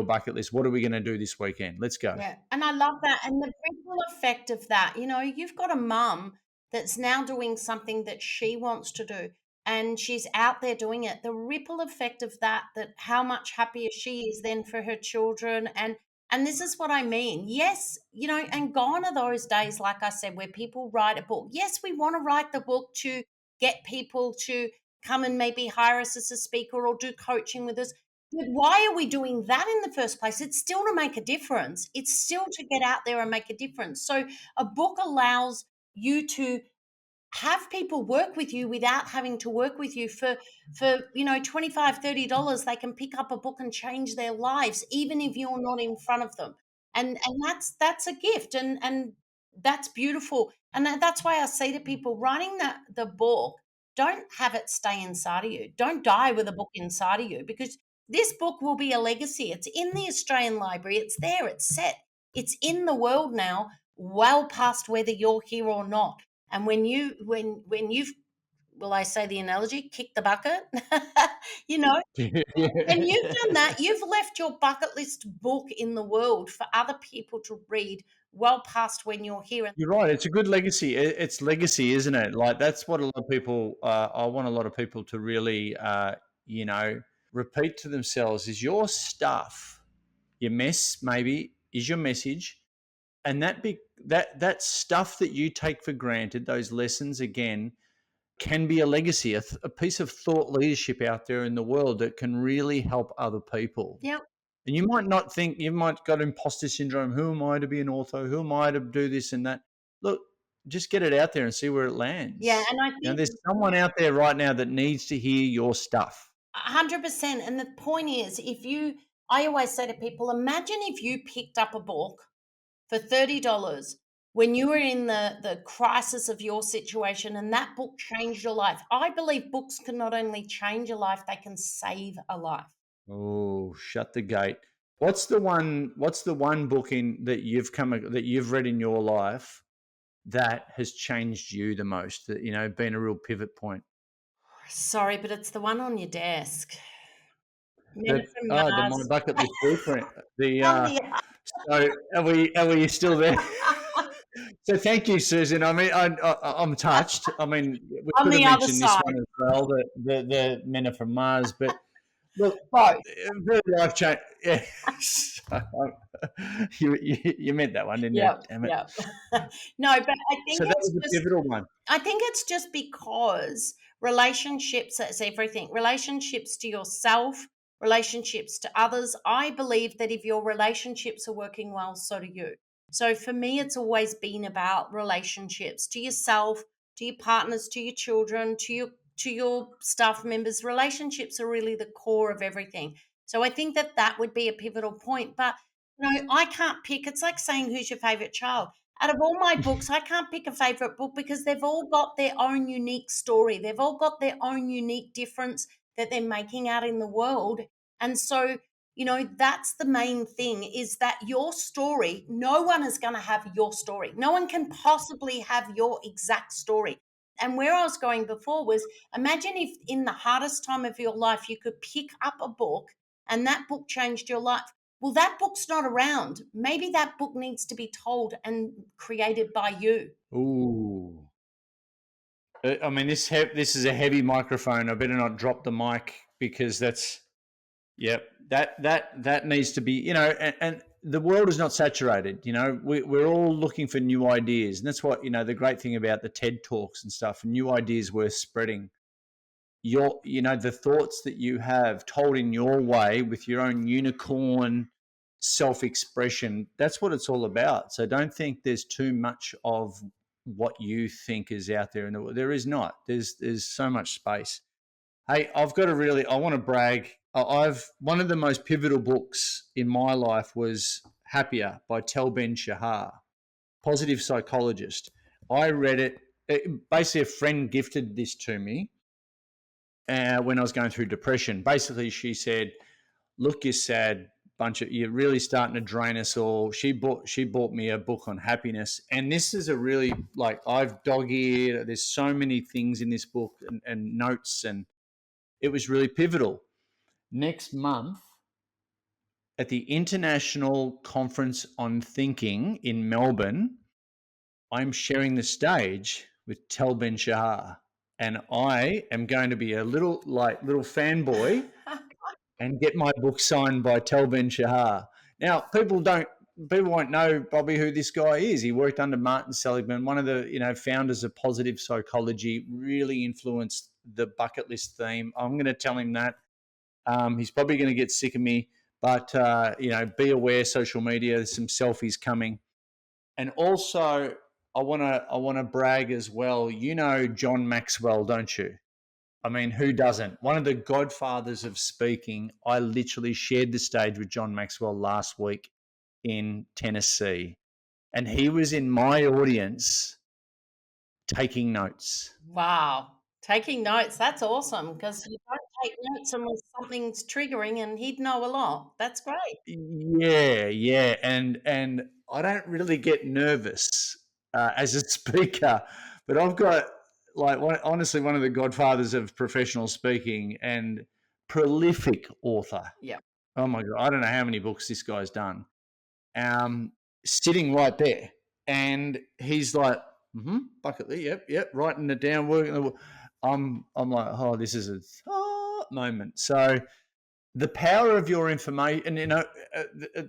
bucket list? What are we going to do this weekend? Let's go. Yeah, and I love that, and the ripple effect of that. You've got a mum that's now doing something that she wants to do, and she's out there doing it. The ripple effect of that how much happier she is then for her children, and this is what I mean. Yes, and gone are those days, like I said, where people write a book. Yes, we want to write the book to get people to come and maybe hire us as a speaker or do coaching with us. But why are we doing that in the first place? It's still to make a difference. It's still to get out there and make a difference. So a book allows you to have people work with you without having to work with you for 25 $30. They can pick up a book and change their lives even if you're not in front of them, and that's a gift, and that's beautiful. And that's why I say to people, writing the book, don't have it stay inside of you. Don't die with a book inside of you, because this book will be a legacy. It's in the Australian Library. It's there. It's set. It's in the world now, well past whether you're here or not. And when you've, will I say the analogy, kick the bucket, you know, when you've done that, you've left your bucket list book in the world for other people to read well past when you're here. And You're right. It's a good legacy. It's legacy, isn't it? Like that's what a lot of people. I want a lot of people to really, repeat to themselves: is your stuff, your mess, maybe is your message, and that stuff that you take for granted, those lessons again, can be a legacy, a piece of thought leadership out there in the world that can really help other people. yeah, And you might not think, you might got imposter syndrome. Who am I to be an author? Who am I to do this and that? Look, just get it out there and see where it yeah, lands. and I think There's someone out there right now that needs to hear your stuff. 100%. And the point is, I always say to people, imagine if you picked up a book for $30 when you were in the crisis of your situation and that book changed your life. I believe books can not only change a life, they can save a life. Oh, shut the gate. What's the one book that you've read in your life that has changed you the most, that been a real pivot point? Sorry, but it's the one on your desk. Men The are from the My Mars. Bucket List Blueprint. The Oh, yeah. So are we still there? So thank you, Susan. I mean, I'm touched. I mean, we On could have the other mentioned this side, one as well, the Men Are From Mars, but look, both. very life change. Yeah. You meant that one, didn't you? Yep, Damn it. yep. No, but So that was a pivotal one. I think it's just because relationships is everything. Relationships to yourself, relationships to others. I believe that if your relationships are working well, so do you. So for me, it's always been about relationships to yourself, to your partners, to your children, to your staff members. Relationships are really the core of everything. So I think that would be a pivotal point. But I can't pick. It's like saying, who's your favorite child? Out of all my books, I can't pick a favorite book because they've all got their own unique story. They've all got their own unique difference that they're making out in the world. And so, that's the main thing, is that your story, no one is going to have your story. No one can possibly have your exact story. And where I was going before was, imagine if in the hardest time of your life you could pick up a book and that book changed your life. Well, that book's not around. Maybe that book needs to be told and created by you. Ooh. I mean, this is a heavy microphone. I better not drop the mic because that's yep. That needs to be, and the world is not saturated. We're all looking for new ideas, and that's what the great thing about the TED talks and stuff. New ideas worth spreading. The thoughts that you have told in your way with your own unicorn self-expression. That's what it's all about. So don't think there's too much of what you think is out there in the world. There is not. There's so much space. Hey, I want to brag. I've one of the most pivotal books in my life was Happier by Tel Ben Shahar, positive psychologist. I read it. Basically, a friend gifted this to me when I was going through depression. Basically, she said, "Look, you're sad. You're really starting to drain us all." She bought me a book on happiness, and this is a really I've dog-eared. There's so many things in this book and notes, and it was really pivotal. Next month, at the International Conference on Thinking in Melbourne, I'm sharing the stage with Tel Ben Shahar, and I am going to be a little fanboy and get my book signed by Tel Ben Shahar. Now, people won't know, Bobby, who this guy is. He worked under Martin Seligman, one of the founders of positive psychology. Really influenced the bucket list theme. I'm going to tell him that. He's probably going to get sick of me, but be aware. Social media, there's some selfies coming, and also I want to brag as well. You know John Maxwell, don't you? I mean, who doesn't? One of the godfathers of speaking. I literally shared the stage with John Maxwell last week in Tennessee, and he was in my audience taking notes. Wow. Taking notes, that's awesome because you don't take notes unless something's triggering and he'd know a lot. That's great. Yeah, and I don't really get nervous as a speaker, but I've got honestly one of the godfathers of professional speaking and prolific author. Yeah. Oh my god, I don't know how many books this guy's done. Um, Sitting right there, and he's like, bucket list, yep, writing it down, working. I'm like, oh, this is a moment. So the power of your information, and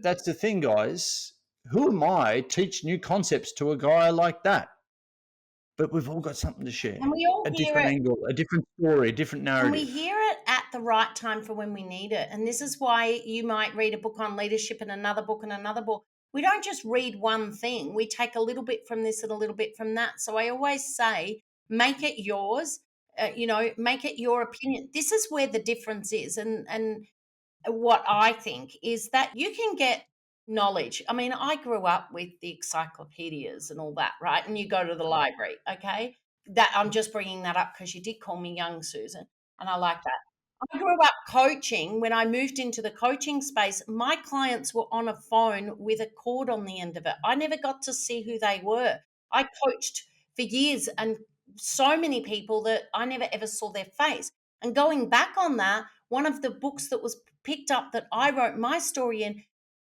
that's the thing, guys. Who am I teach new concepts to a guy like that? But we've all got something to share, And we all a hear different it. angle, a different story, a different And we narrative. hear it at the right time for when we need it. And this is why you might read a book on leadership and another book and another book. We don't just read one thing. We take a little bit from this and a little bit from that. So I always say, make it yours. Make it your opinion. This is where the difference is. And what I think is that you can get knowledge. I mean, I grew up with the encyclopedias and all that, right? And you go to the library, okay? That I'm just bringing that up because you did call me young, Susan, and I like that. I grew up coaching. When I moved into the coaching space, my clients were on a phone with a cord on the end of it. I never got to see who they were. I coached for years and so many people that I never ever saw their face. And going back on that, one of the books that was picked up that I wrote my story in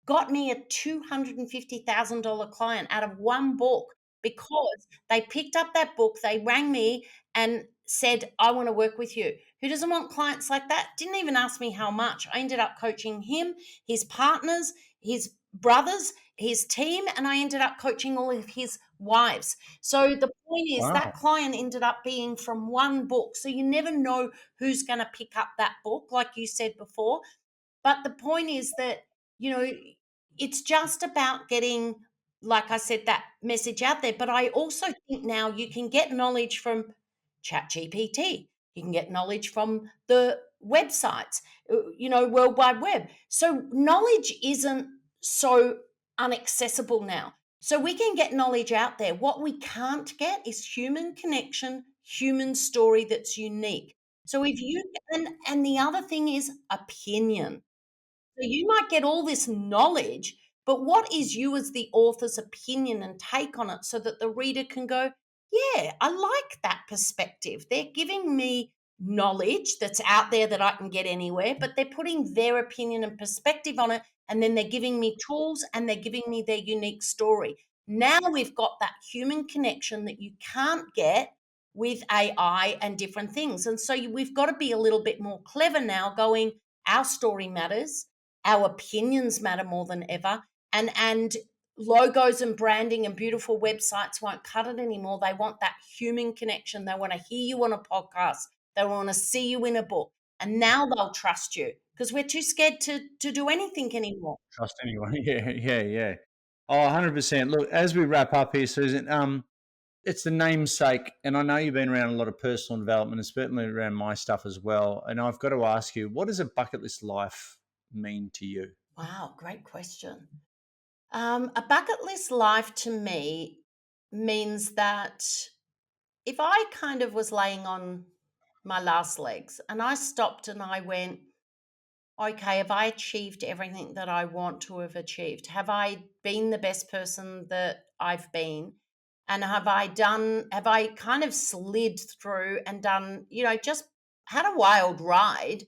got me a $250,000 client out of one book because they picked up that book, they rang me and said, I want to work with you. Who doesn't want clients like that? Didn't even ask me how much. I ended up coaching him, his partners, his brothers, his team, and I ended up coaching all of his wives. So the point is that Wow. client ended up being from one book. So you never know who's going to pick up that book, like you said before. But the point is that, you know, it's just about getting, like I said, that message out there. But I also think now you can get knowledge from ChatGPT. You can get knowledge from the websites, World Wide Web. So knowledge isn't so unaccessible now. So we can get knowledge out there. What we can't get is human connection, human story that's unique. So if you and the other thing is opinion. So you might get all this knowledge, but what is you as the author's opinion and take on it so that the reader can go, Yeah, I like that perspective. They're giving me knowledge that's out there that I can get anywhere, but they're putting their opinion and perspective on it. And then they're giving me tools and they're giving me their unique story. Now we've got that human connection that you can't get with AI and different things. And so we've got to be a little bit more clever now, going, our story matters, our opinions matter more than ever. And logos and branding and beautiful websites won't cut it anymore. They want that human connection. They want to hear you on a podcast. They want to see you in a book. And now they'll trust you because we're too scared to do anything anymore. Trust anyone. Yeah, yeah, yeah. Oh, 100%. Look, as we wrap up here, Susan, it's the namesake, and I know you've been around a lot of personal development and certainly around my stuff as well. And I've got to ask you, what does a bucket list life mean to you? Wow, great question. A bucket list life to me means that if I kind of was laying on my last legs and I stopped and I went, okay, have I achieved everything that I want to have achieved? Have I been the best person that I've been? And have I kind of slid through and done, just had a wild ride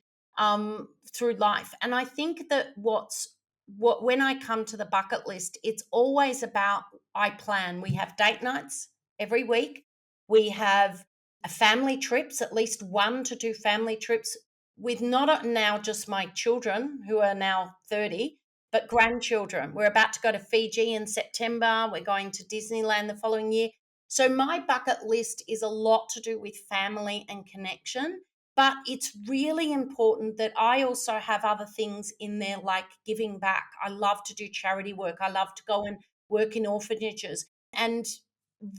through life. And I think that when I come to the bucket list, it's always about, I plan. We have date nights every week. We have a family trips, at least 1 to 2 family trips with not now just my children who are now 30, but grandchildren. We're about to go to Fiji in September. We're going to Disneyland the following year. So my bucket list is a lot to do with family and connection, but it's really important that I also have other things in there like giving back. I love to do charity work. I love to go and work in orphanages. And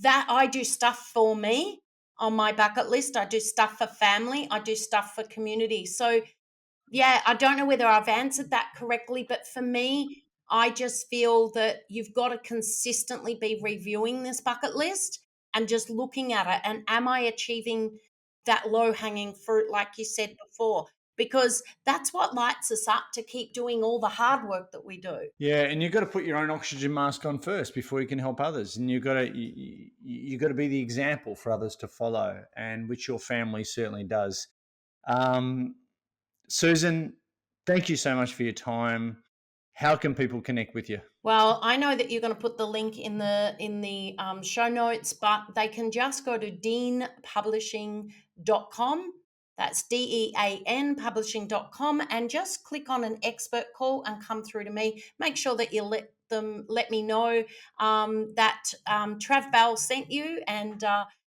that I do stuff for me on my bucket list. I do stuff for family. I do stuff for community. So, yeah, I don't know whether I've answered that correctly, but for me, I just feel that you've got to consistently be reviewing this bucket list and just looking at it. And am I achieving that low hanging fruit, like you said before? Because that's what lights us up to keep doing all the hard work that we do. Yeah, and you've got to put your own oxygen mask on first before you can help others, and you got to be the example for others to follow, and which your family certainly does. Susan, thank you so much for your time. How can people connect with you? Well, I know that you're going to put the link in the show notes, but they can just go to deanpublishing.com. That's DEAN publishing.com and just click on an expert call and come through to me. Make sure that you let me know that Trav Bell sent you, and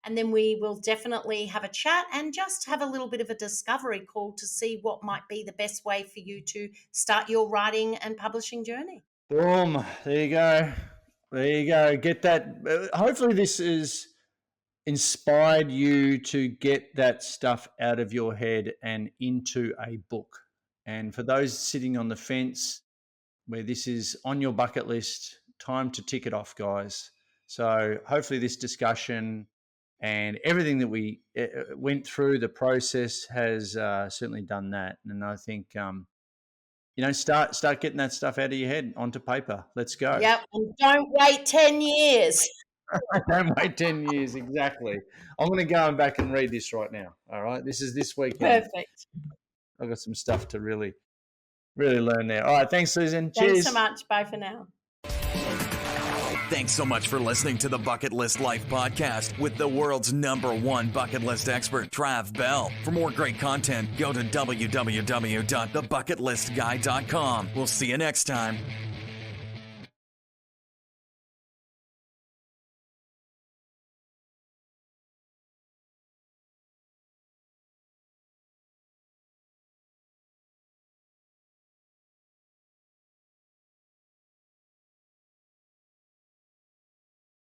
then we will definitely have a chat and just have a little bit of a discovery call to see what might be the best way for you to start your writing and publishing journey. Boom. There you go. There you go. Get that. Hopefully this has inspired you to get that stuff out of your head and into a book. And for those sitting on the fence where this is on your bucket list, time to tick it off, guys. So hopefully this discussion and everything that we went through, the process has certainly done that. And I think, start getting that stuff out of your head onto paper. Let's go. Yep. And don't wait 10 years. Don't wait 10 years. Exactly. I'm going to go back and read this right now. All right. This is this weekend. Perfect. I've got some stuff to really, really learn there. All right. Thanks, Susan. Thanks Cheers. so much. Bye for now. Thanks so much for listening to the Bucket List Life podcast with the world's #1 bucket list expert, Trav Bell. For more great content, go to www.thebucketlistguy.com. We'll see you next time.